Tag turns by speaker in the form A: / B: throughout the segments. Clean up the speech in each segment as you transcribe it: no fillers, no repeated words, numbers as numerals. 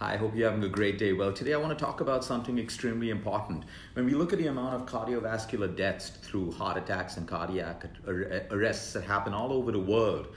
A: Hi, I hope you're having a great day. Well, today I want to talk about something extremely important. When we look at the amount of cardiovascular deaths through heart attacks and cardiac arrests that happen all over the world,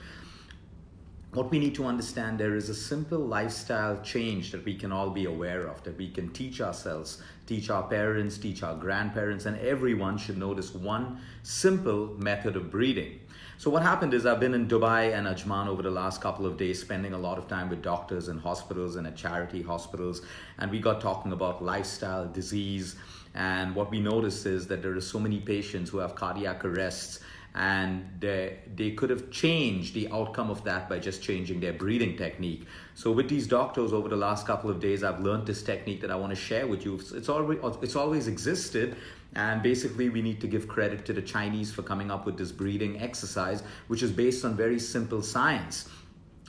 A: what we need to understand, there is a simple lifestyle change that we can all be aware of, that we can teach ourselves, teach our parents, teach our grandparents, and everyone should know this one simple method of breathing. So what happened is I've been in Dubai and Ajman over the last couple of days, spending a lot of time with doctors in hospitals and at charity hospitals, and we got talking about lifestyle disease. And what we noticed is that there are so many patients who have cardiac arrests, and they could have changed the outcome of that by just changing their breathing technique. So with these doctors over the last couple of days, I've learned this technique that I want to share with you. It's always existed, and basically we need to give credit to the Chinese for coming up with this breathing exercise, which is based on very simple science.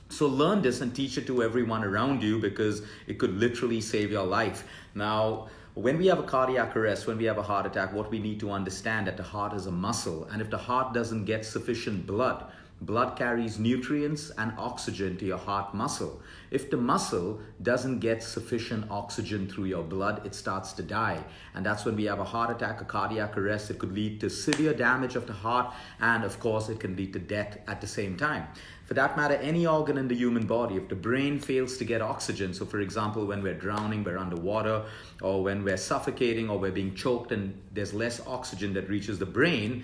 A: So learn this and teach it to everyone around you, because it could literally save your life. Now, when we have a cardiac arrest, when we have a heart attack, what we need to understand that the heart is a muscle, and if the heart doesn't get sufficient blood carries nutrients and oxygen to your heart muscle. If the muscle doesn't get sufficient oxygen through your blood, it starts to die. And that's when we have a heart attack, a cardiac arrest. It could lead to severe damage of the heart, and of course it can lead to death at the same time. For that matter, any organ in the human body, if the brain fails to get oxygen, so for example, when we're drowning, we're underwater, or when we're suffocating, or we're being choked and there's less oxygen that reaches the brain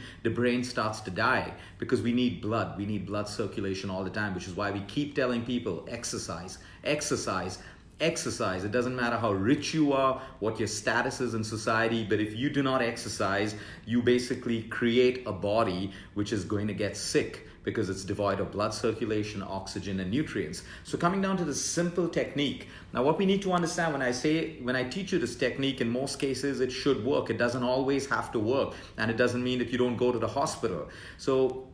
A: starts to die, because we need blood circulation all the time, which is why we keep telling people exercise. It doesn't matter how rich you are, what your status is in society, but if you do not exercise, you basically create a body which is going to get sick, because it's devoid of blood circulation, oxygen, and nutrients. So coming down to this simple technique, now what we need to understand, when I teach you this technique, in most cases it should work. It doesn't always have to work, and it doesn't mean that you don't go to the hospital. So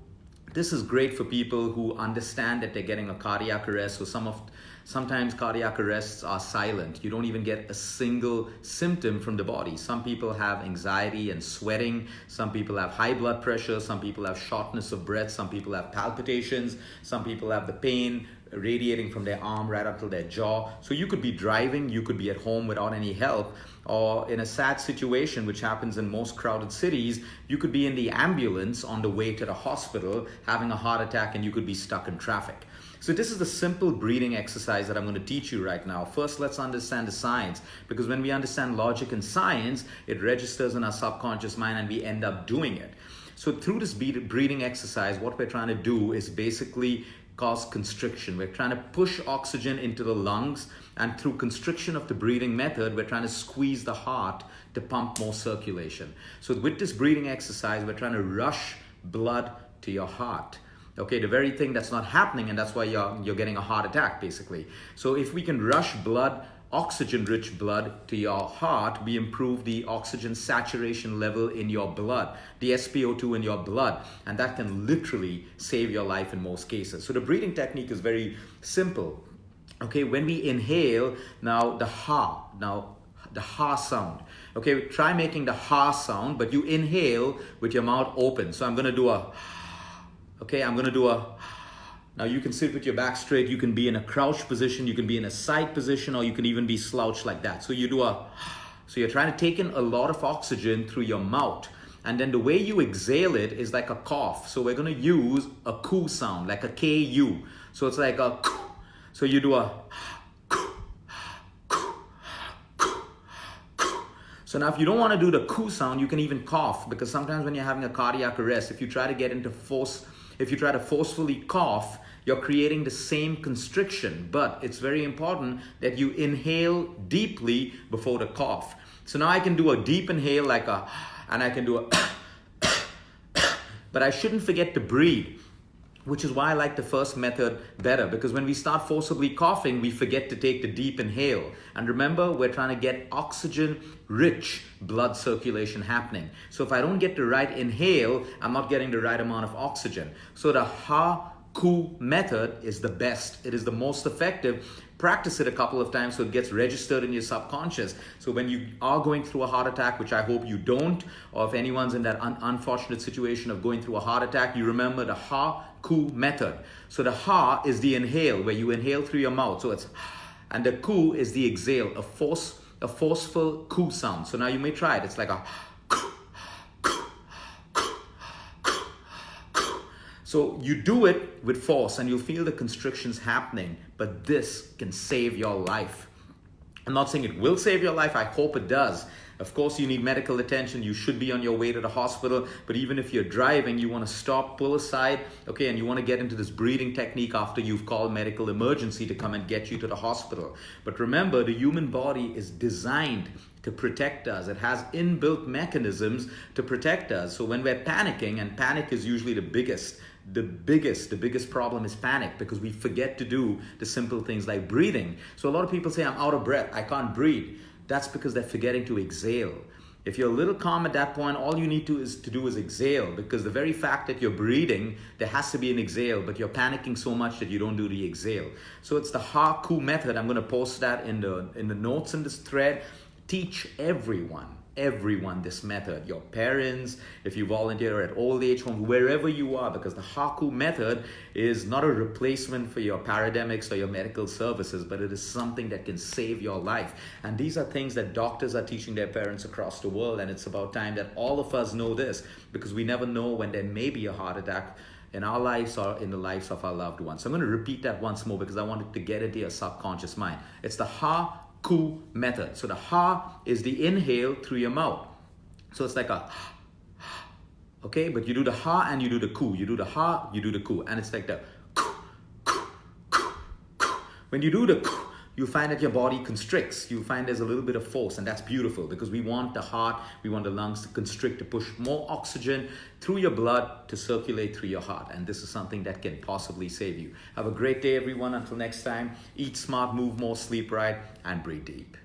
A: this is great for people who understand that they're getting a cardiac arrest. So sometimes cardiac arrests are silent. You don't even get a single symptom from the body. Some people have anxiety and sweating. Some people have high blood pressure. Some people have shortness of breath. Some people have palpitations. Some people have the pain radiating from their arm right up to their jaw. So you could be driving, you could be at home without any help, or in a sad situation, which happens in most crowded cities, you could be in the ambulance on the way to the hospital having a heart attack, and you could be stuck in traffic. So this is the simple breathing exercise that I'm going to teach you right now. First, let's understand the science, because when we understand logic and science, it registers in our subconscious mind and we end up doing it. So through this breathing exercise, what we're trying to do is basically cause constriction. We're trying to push oxygen into the lungs, and through constriction of the breathing method, we're trying to squeeze the heart to pump more circulation. So with this breathing exercise, we're trying to rush blood to your heart. Okay, the very thing that's not happening, and that's why you're getting a heart attack, basically. So if we can rush blood, oxygen-rich blood to your heart, we improve the oxygen saturation level in your blood, the SpO2 in your blood, and that can literally save your life in most cases. So the breathing technique is very simple. Okay, when we inhale, the ha sound. Okay, try making the ha sound, but you inhale with your mouth open. So I'm going to do a... Now you can sit with your back straight, you can be in a crouched position, you can be in a side position, or you can even be slouched like that. So so you're trying to take in a lot of oxygen through your mouth. And then the way you exhale it is like a cough. So we're going to use a ku sound, like a Ku. So it's like a ku. So you do a ku, ku, ku, ku. So now if you don't want to do the ku sound, you can even cough, because sometimes when you're having a cardiac arrest, if you try to forcefully cough, you're creating the same constriction. But it's very important that you inhale deeply before the cough. So now I can do a deep inhale and I can do a but I shouldn't forget to breathe, which is why I like the first method better, because when we start forcibly coughing, we forget to take the deep inhale. And remember, we're trying to get oxygen-rich blood circulation happening. So if I don't get the right inhale, I'm not getting the right amount of oxygen. So the ha-ku method is the best. It is the most effective. Practice it a couple of times so it gets registered in your subconscious. So when you are going through a heart attack, which I hope you don't, or if anyone's in that unfortunate situation of going through a heart attack, you remember the ha-ku method. So the ha is the inhale, where you inhale through your mouth. So it's And the ku is the exhale, a forceful ku sound. So now you may try it. It's like a so you do it with force and you'll feel the constrictions happening, but this can save your life. I'm not saying it will save your life. I hope it does. Of course, you need medical attention. You should be on your way to the hospital. But even if you're driving, you want to stop, pull aside, okay, and you want to get into this breathing technique after you've called medical emergency to come and get you to the hospital. But remember, the human body is designed to protect us. It has inbuilt mechanisms to protect us. So when we're panicking, and panic is usually the biggest problem is panic, because we forget to do the simple things like breathing. So a lot of people say, I'm out of breath, I can't breathe. That's because they're forgetting to exhale. If you're a little calm at that point, all you need to do is exhale, because the very fact that you're breathing, there has to be an exhale, but you're panicking so much that you don't do the exhale. So it's the Ha-Ku method. I'm going to post that in the notes in this thread. Teach everyone this method, your parents, if you volunteer at old age homes, wherever you are, because the Ha-Ku method is not a replacement for your paramedics or your medical services, but it is something that can save your life. And these are things that doctors are teaching their parents across the world, and it's about time that all of us know this, because we never know when there may be a heart attack in our lives or in the lives of our loved ones. So I'm going to repeat that once more, because I wanted to get into your subconscious mind. It's the Ha-Ku method. So the ha is the inhale through your mouth. So it's like a okay, but you do the ha and you do the ku. You do the ha, you do the ku, and it's like the ku, ku, ku, ku. When you do the ku, you find that your body constricts. You find there's a little bit of force, and that's beautiful, because we want the heart, we want the lungs to constrict, to push more oxygen through your blood to circulate through your heart. And this is something that can possibly save you. Have a great day, everyone. Until next time, eat smart, move more, sleep right, and breathe deep.